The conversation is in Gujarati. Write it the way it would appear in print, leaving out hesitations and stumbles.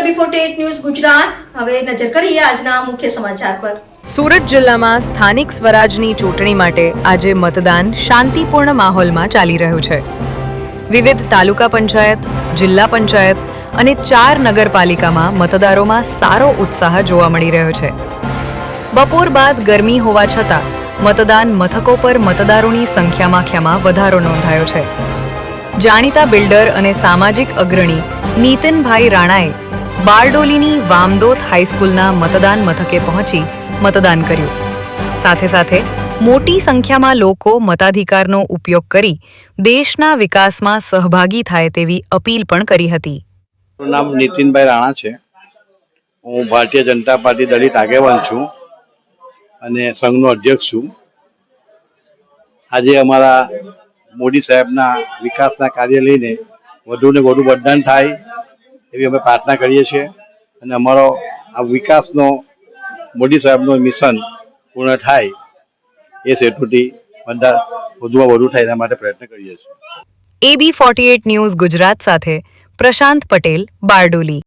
AB48 ન્યૂઝ ગુજરાત હવે નજર કરીએ આજના મુખ્ય સમાચાર પર। સુરત જિલ્લામાં સ્થાનિક સ્વરાજની ચૂંટણી માટે આજે મતદાન શાંતિપૂર્ણ માહોલમાં ચાલી રહ્યું છે। વિવિધ તાલુકા પંચાયત, જિલ્લા પંચાયત અને 4 નગરપાલિકામાં મતદારોમાં સારો ઉત્સાહ જોવા મળી રહ્યો છે। બપોર બાદ ગરમી હોવા છતાં મતદાન મથકો પર મતદારોની સંખ્યામાં વધારો નોંધાયો છે। જાણીતા બિલ્ડર અને સામાજિક અગ્રણી નીતિનભાઈ રાણાએ બારડોલીની વામદોત હાઈસ્કૂલના મતદાન મથકે પહોંચી મતદાન કર્યું। સાથે સાથે મોટી સંખ્યામાં લોકો મતાધિકારનો ઉપયોગ કરી દેશના વિકાસમાં સહભાગી થાય તેવી અપીલ પણ કરી હતી। મારું નામ નીતિનભાઈ રાણા છે। હું ભારતીય જનતા પાર્ટી દલિત આગેવાન છું અને સંઘનો અધ્યક્ષ છું। આજે અમારા મોદી સાહેબના વિકાસના કાર્ય લઈને વધુને વધુ મતદાન થાય એવી અમે પ્રાર્થના કરીએ છીએ અને અમારો આ વિકાસનો મોદી સાહેબનો મિશન પૂર્ણ થાય એ હેતુથી મતદાન વધુમાં વધુ થાય એના માટે પ્રયત્ન કરીએ છીએ। AB48 ન્યૂઝ ગુજરાત સાથે પ્રશાંત પટેલ, બારડોલી।